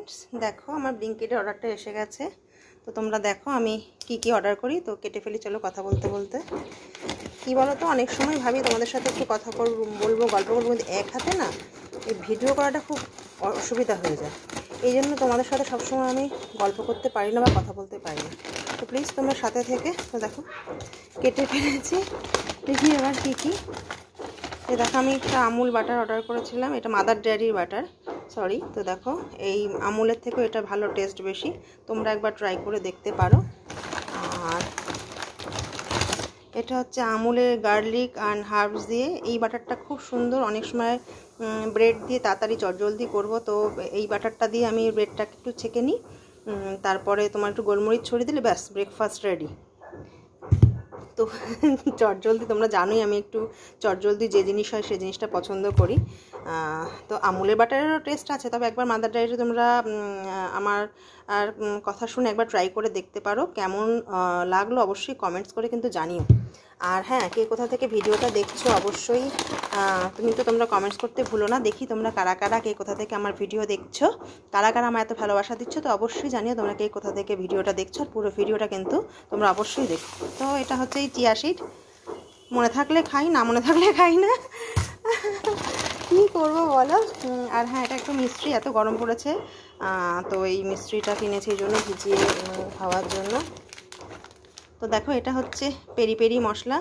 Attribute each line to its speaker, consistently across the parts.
Speaker 1: Friends, দেখো আমার ব্লিঙ্কিটের অর্ডারটা এসে গেছে। তো তোমরা দেখো আমি কি অর্ডার করি। তো কেটে ফেলি, চলো কথা বলতে বলতে। কী বলো তো, অনেক সময় ভাবি তোমাদের সাথে একটু কথা বলবো, গল্প করবো, কিন্তু এক হাতে না এই ভিডিও করাটা খুব অসুবিধা হয়ে যায়। এই জন্য তোমাদের সাথে সবসময় আমি গল্প করতে পারি না বা কথা বলতে পারি না। তো প্লিজ তোমরা সাথে থেকে। তো দেখো কেটে ফেলেছি, দেখি এবার কী। দেখো আমি একটা আমুল বাটার অর্ডার করেছিলাম, এটা মাদার ডেয়ারির বাটার, সরি। তো দেখো এই আমুলের থেকেও এটা ভালো টেস্ট বেশি, তোমরা একবার ট্রাই করে দেখতে পারো। আর এটা হচ্ছে আমুলের গার্লিক অ্যান্ড হার্বস দিয়ে এই বাটারটা খুব সুন্দর। অনেক সময় ব্রেড দিয়ে তাড়াতাড়ি চটজলদি করব, তো এই বাটারটা দিয়ে আমি ব্রেডটাকে একটু ছেঁকে নিই, তারপরে তোমার একটু গোলমরিচ ছড়িয়ে দিলে ব্যাস ব্রেকফাস্ট রেডি। তো চটজলদি, তোমরা জানোই আমি একটু চটজলদি যে জিনিস হয় সেই জিনিসটা পছন্দ করি। তো আমুলের বাটারেরও টেস্ট আছে, তবে একবার মাদার ডেয়ারি তোমরা আমার কথা শুনে একবার ট্রাই করে দেখতে পারো। কেমন লাগলো অবশ্যই কমেন্টস করে কিন্তু জানিও। আর হ্যাঁ, কে কোথা থেকে ভিডিওটা দেখছো অবশ্যই তোমরা কমেন্টস করতে ভুলো না। দেখি তোমরা কারা কারা কে কোথা থেকে আমার ভিডিও দেখছো, কারা কারা আমার এত ভালোবাসা দিচ্ছ, তো অবশ্যই জানিও তোমরা কে কোথা থেকে ভিডিওটা দেখছো। আর পুরো ভিডিওটা কিন্তু তোমরা অবশ্যই দেখো। তো এটা হচ্ছে এই চিয়া সিড, মনে থাকলে খাই, না মনে থাকলে খাই না, কী করবো বলো। আর হ্যাঁ, এটা একটু মিষ্টি, এত গরম পড়েছে, তো এই মিষ্টিটা কিনেছি এই জন্য, ভিজিয়ে খাওয়ার জন্য। তো দেখো এটা হচ্ছে পেরি পেরি মশলা।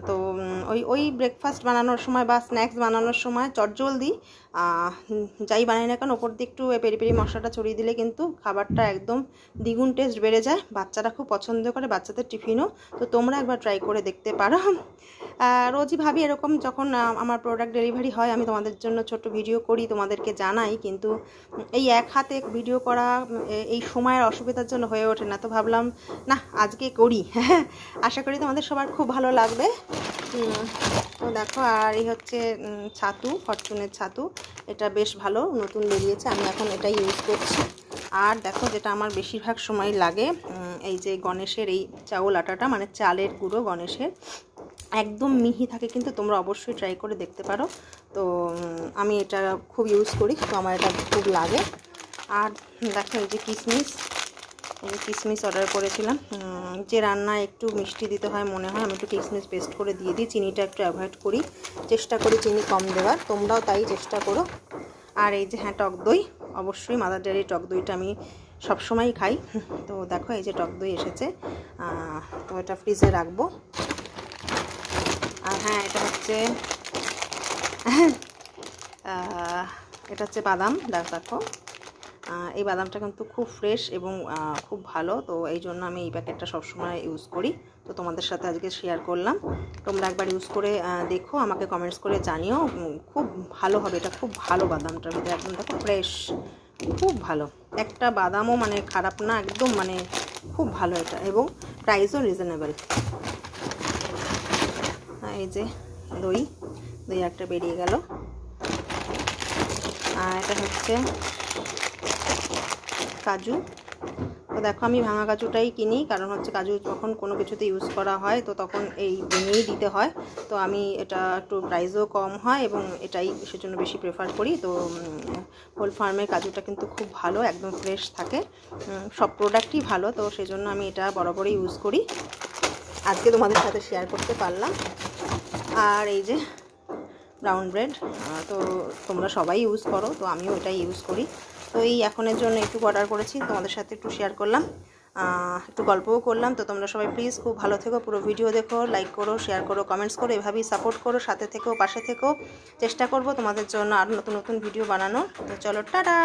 Speaker 1: তো ওই ব্রেকফাস্ট বানানোর সময় বা স্ন্যাক্স বানানোর সময় চটজলদি যাই বানাই না কেন, ওপর দিয়ে একটু পেরি পেরি মশলাটা ছড়িয়ে দিলে কিন্তু খাবারটা একদম দ্বিগুণ টেস্ট বেড়ে যায়। বাচ্চারা খুব পছন্দ করে, বাচ্চাদের টিফিনও। তো তোমরা একবার ট্রাই করে দেখতে পারো। রোজই ভাবি এরকম, যখন আমার প্রোডাক্ট ডেলিভারি হয় আমি তোমাদের জন্য ছোট্ট ভিডিও করি, তোমাদেরকে জানাই, কিন্তু এই এক হাতে ভিডিও করা এই সময়ের অসুবিধার জন্য হয়ে ওঠে না। তো ভাবলাম না, আজকে করি। আশা করি তোমাদের সবার খুব ভালো লাগবে। তো দেখো, আর এই হচ্ছে ছাতু, ফরচুনের ছাতু, এটা বেশ ভালো, নতুন বেরিয়েছে, আমি এখন এটা ইউজ করছি। আর দেখো যেটা আমার বেশিরভাগ সময় লাগে, এই যে গণেশের এই চাউল আটাটা, মানে চালের গুঁড়ো গণেশের, একদম মিহি থাকে, কিন্তু তোমরা অবশ্যই ট্রাই করে দেখতে পারো। তো আমি এটা খুব ইউজ করি, তো আমার এটা খুব লাগে। আর দেখো এই যে কিশমিশ অর্ডার করেছিলাম, যে রান্নায় একটু মিষ্টি দিতে হয় মনে হয়, আমি একটু কিশমিশ পেস্ট করে দিয়ে দিই। চিনিটা একটু অ্যাভয়েড করি, চেষ্টা করি চিনি কম দেওয়ার, তোমরাও তাই চেষ্টা করো। আর এই যে হ্যাঁ, টক দই, অবশ্যই মাদার ডেয়ারির টক দইটা আমি সবসময়ই খাই। তো দেখো এই যে টক দই এসেছে, তো এটা ফ্রিজে রাখবো। আর হ্যাঁ, এটা হচ্ছে বাদাম, দেখো এই বাদামটা কিন্তু খুব ফ্রেশ এবং খুব ভালো, তো এই জন্য আমি এই প্যাকেটটা সবসময় ইউজ করি। তো তোমাদের সাথে আজকে শেয়ার করলাম, তোমরা একবার ইউজ করে দেখো, আমাকে কমেন্টস করে জানিও। খুব ভালো হবে এটা, খুব ভালো বাদামটার ভিতরে একদম দেখো ফ্রেশ, খুব ভালো। একটা বাদামও মানে খারাপ না, একদম মানে খুব ভালো এটা, এবং প্রাইসও রিজনেবল। এই যে দই একটা বেরিয়ে গেল। আর এটা হচ্ছে কাজু। তো দেখো আমি ভাঙা কাজুটাই কিনি, কারণ হচ্ছে কাজু যখন কোনো কিছুতে ইউজ করা হয় তো তখন এই ভেঙেই দিতে হয়। তো আমি এটা একটু প্রাইসও কম হয় এবং এটাই সেজন্য বেশি প্রেফার করি। তো হোল ফার্মের কাজুটা কিন্তু খুব ভালো, একদম ফ্রেশ থাকে, সব প্রোডাক্টই ভালো, তো সেজন্য আমি এটা বরাবরই ইউজ করি। আজকে তোমাদের সাথে শেয়ার করতে পারলাম। আর এই যে ব্রাউন ব্রেড, তো তোমরা সবাই ইউজ করো, তো আমিও এটাই ইউজ করি। তো এই এখনের জন্য একটু অর্ডার করেছি, তোমাদের সাথে একটু শেয়ার করলাম, একটু গল্পও করলাম। তো তোমরা সবাই প্লিজ খুব ভালো থেকো, পুরো ভিডিও দেখো, লাইক করো, শেয়ার করো, কমেন্টস করো, এভাবেই সাপোর্ট করো, সাথে থেকেও, পাশে থেকেও। চেষ্টা করব তোমাদের জন্য আরও নতুন নতুন ভিডিও বানানোর। তো চলো, টাটা।